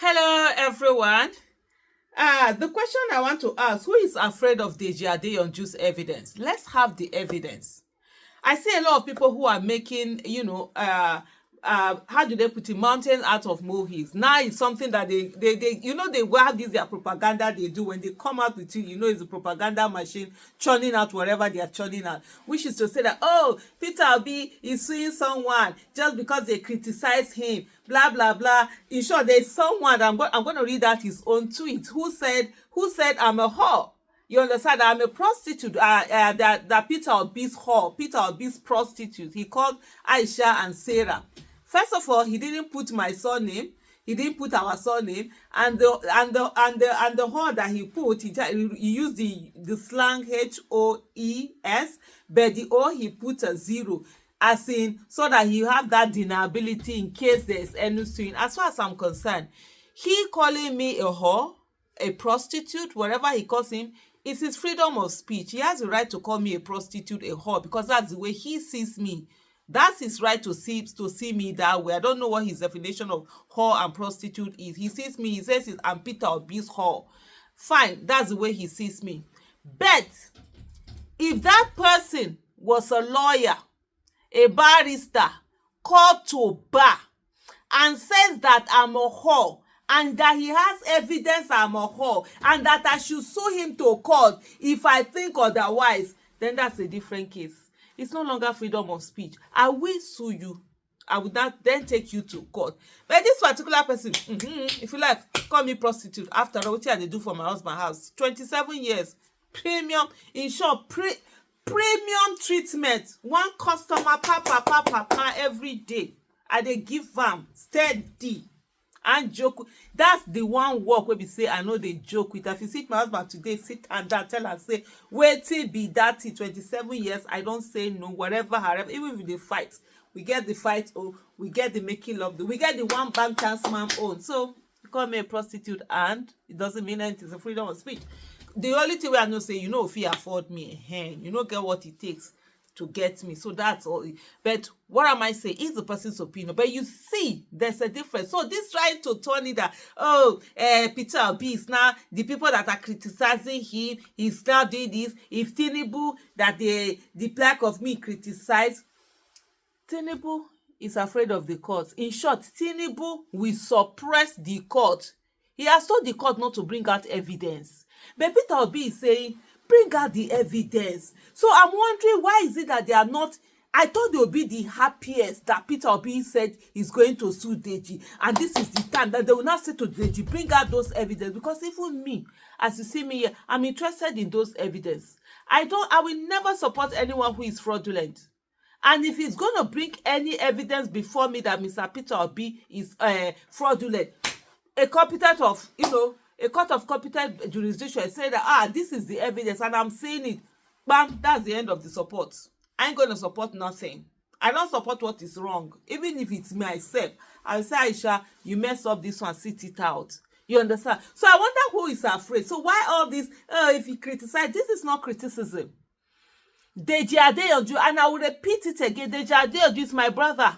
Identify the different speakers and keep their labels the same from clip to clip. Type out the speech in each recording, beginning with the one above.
Speaker 1: Hello, everyone. The question I want to ask, who is afraid of Deji Adeyanju's evidence? Let's have the evidence. I see a lot of people who are making, how do they put it, mountains out of molehills. Now it's something that they they have this their propaganda they do when they come out with it's a propaganda machine churning out whatever they are churning out, which is to say that, oh, Peter Obi is suing someone just because they criticize him, blah blah blah. In short, there's someone, I'm going to read out his own tweet, who said I'm a whore. You understand? I'm a prostitute. That Peter Obi's whore, Peter Obi's prostitute. He called Aisha and Sarah. First of all, he didn't put my surname. He didn't put our surname, and the whore that he put, he used the slang HOES, but the O he put a zero, as in so that he have that deniability in case there is any suing. As far as I'm concerned, he calling me a whore, a prostitute, whatever he calls him, it's his freedom of speech. He has the right to call me a prostitute, a whore, because that's the way he sees me. That's his right to see me that way. I don't know what his definition of whore and prostitute is. He sees me, he says I'm Peter Obi's whore. Fine, that's the way he sees me. But if that person was a lawyer, a barrister, called to bar, and says that I'm a whore, and that he has evidence I'm a whore, and that I should sue him to court if I think otherwise, then that's a different case. It's no longer freedom of speech. I will sue you. I would not then take you to court. But this particular person, if you like, call me prostitute. After all, what they do for my husband's house? 27 years. Premium, in short, premium treatment. One customer, papa, every day. And they give them steady. And joke. That's the one work where we say I know they joke with. If you see my husband today, sit and that tell her, say, wait till be that 27 years. I don't say no, whatever, however, even if they fight, we get the fight, or we get the making love, we get the one bank chance man own. So you call me a prostitute, and it doesn't mean anything. It's a freedom of speech. The only thing I know say, if you afford me, you don't get what it takes to get me. So that's all. But what am I saying? It's the person's opinion. But you see, there's a difference. So this trying to turn it that, Peter Obi is now, the people that are criticizing him, he's now doing this. If Tinubu, that the plaque of me criticize, Tinubu is afraid of the court. In short, Tinubu will suppress the court. He has told the court not to bring out evidence. But Peter Obi is saying, bring out the evidence. So I'm wondering, why is it that they are not? I thought they would be the happiest that Peter Obi said he's going to sue Deji, and this is the time that they will not say to Deji, bring out those evidence. Because even me, as you see me here, I'm interested in those evidence. I will never support anyone who is fraudulent. And if he's going to bring any evidence before me that Mr. Peter Obi is fraudulent, a competent of, a court of competent jurisdiction say that, this is the evidence and I'm saying it, bam, that's the end of the support. I ain't going to support nothing. I don't support what is wrong. Even if it's myself, I'll say, Aisha, you mess up this one, sit it out. You understand? So I wonder who is afraid. So why all this, if you criticize, this is not criticism. Deji Adeyanju, and I will repeat it again, Deji Adeyanju is my brother.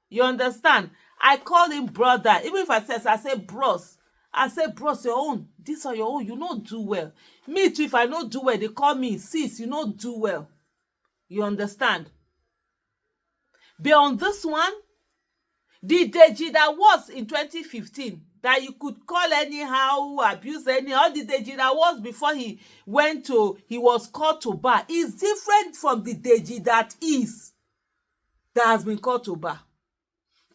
Speaker 1: You understand? I call him brother. Even if I say bros. I say, bros, your own. This are your own. You don't do well. Me too, if I don't do well, they call me sis. You don't do well. You understand? But on this one, the Deji that was in 2015, that you could call anyhow, abuse all the Deji that was before he was called to bar, is different from the Deji that has been called to bar.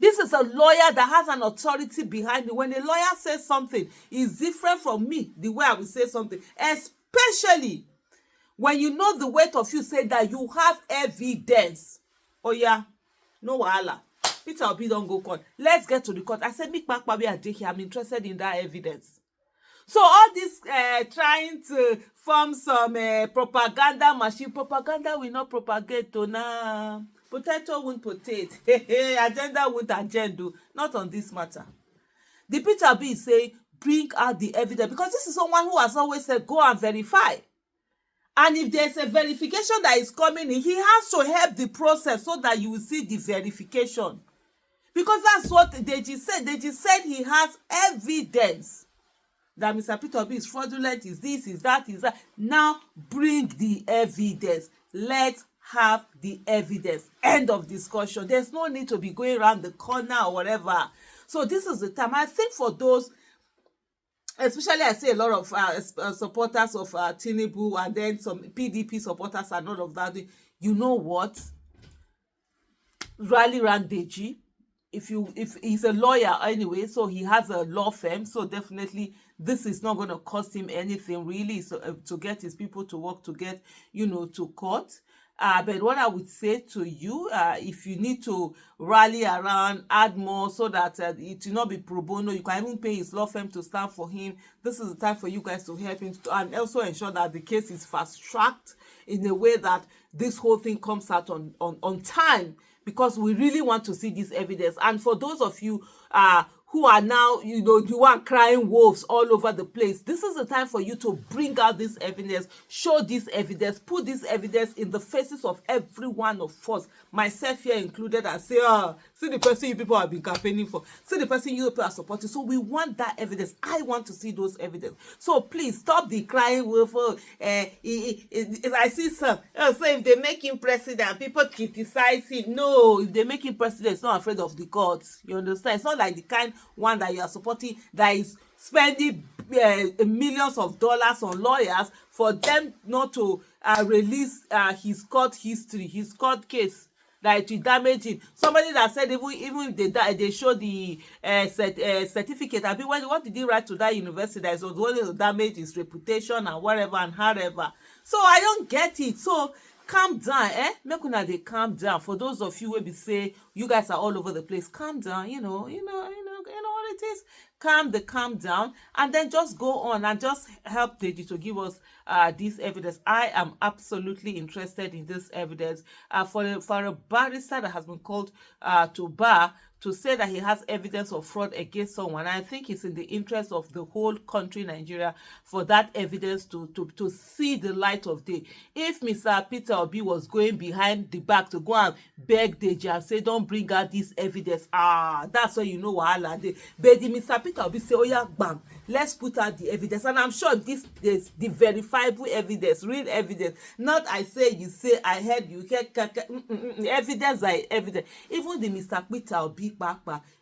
Speaker 1: This is a lawyer that has an authority behind it. When a lawyer says something, it's different from me, the way I will say something. Especially when you know the weight of you say that you have evidence. Oh yeah, no wahala. Peter Obi don't go court. Let's get to the court. I said, Mick Babi Adeki, I'm interested in that evidence. So all this trying to form some propaganda machine, propaganda will not propagate to now. Potato won't potato. Agenda won't agenda. Not on this matter. The Peter B is saying, bring out the evidence. Because this is someone who has always said, go and verify. And if there's a verification that is coming in, he has to help the process so that you will see the verification. Because that's what Deji said. Deji said he has evidence that Mr. Peter Obi is fraudulent, is this, is that, is that. Now bring the evidence. Let's have the evidence. End of discussion. There's no need to be going around the corner or whatever. So this is the time. I think for those, especially I see a lot of supporters of Tinubu, and then some PDP supporters and all of that. You know what? Rally around Deji. If he's a lawyer anyway, so he has a law firm, so definitely this is not going to cost him anything really, so to get his people to work to get, to court. But what I would say to you, if you need to rally around, add more so that it will not be pro bono, you can even pay his law firm to stand for him. This is the time for you guys to help him and also ensure that the case is fast-tracked in a way that this whole thing comes out on time, because we really want to see this evidence. And for those of you who are now, you are crying wolves all over the place, this is the time for you to bring out this evidence, show this evidence, put this evidence in the faces of every one of us, myself here included, and say, see the person you people have been campaigning for, see the person you people are supporting. So we want that evidence. I want to see those evidence. So please stop the crying wolf. I see some, so if they make him president, people criticize him. No, if they make him president, it's not afraid of the courts. You understand? It's not like the kind one that you are supporting that is spending millions of dollars on lawyers for them not to release his court history, his court case, that it will damage him. Somebody that said even if they show the certificate, I mean, what did he write to that university that it was going to damage his reputation and whatever and however. So I don't get it. So calm down, make una dey calm down. For those of you who be say you guys are all over the place, calm down. You know what it is. Calm down, and then just go on and just help Deji to give us this evidence. I am absolutely interested in this evidence. For a barrister that has been called to bar to say that he has evidence of fraud against someone, I think it's in the interest of the whole country, Nigeria, for that evidence to see the light of day. If Mr. Peter Obi was going behind the back to go and beg Deji and say, don't bring out this evidence, that's when you know wahala dey. But the Mr. Peter Obi say, oh yeah, bam, let's put out the evidence. And I'm sure this is the verifiable evidence, real evidence. Not I say, you say, I heard, you heard, evidence are evidence. Even the Mr. Peter Obi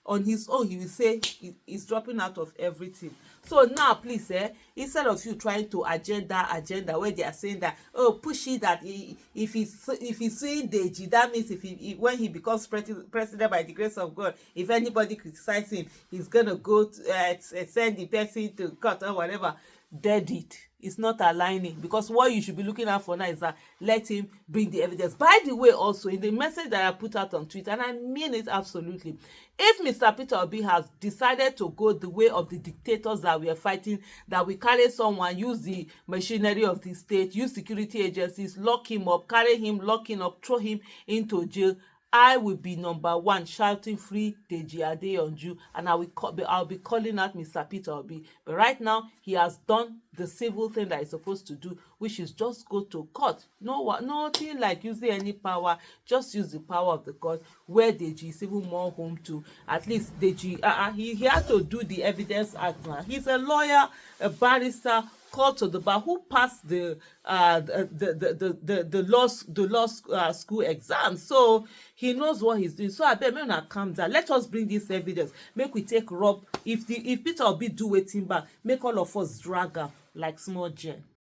Speaker 1: on his own, he will say he's dropping out of everything. So now, please, instead of you trying to agenda where they are saying that, push it, that if he's saying Deji, that means when he becomes president by the grace of God, if anybody criticizes him, he's gonna go to, send the person to court or whatever. Dead it. It's not aligning, because what you should be looking out for now is that let him bring the evidence. By the way, also in the message that I put out on Twitter, and I mean it absolutely, if Mr. Peter Obi has decided to go the way of the dictators that we are fighting, that we carry someone, use the machinery of the state, use security agencies, lock him up, carry him, lock him up, throw him into jail, I will be number one shouting free Deji Adeyanju, and I'll be calling out Mr. Peter Obi. But right now, he has done the civil thing that he's supposed to do, which is just go to court. Nothing like using any power, just use the power of the court, where Deji is even more home to. At least Deji, he had to do the evidence act now. He's a lawyer, a barrister, called to the bar, who passed the law school exam, so he knows what he's doing. So I bet, make una calm down. Let us bring this evidence. Make we take Rob. If Peter Obi do wetin bad, make all of us drag am like small gen.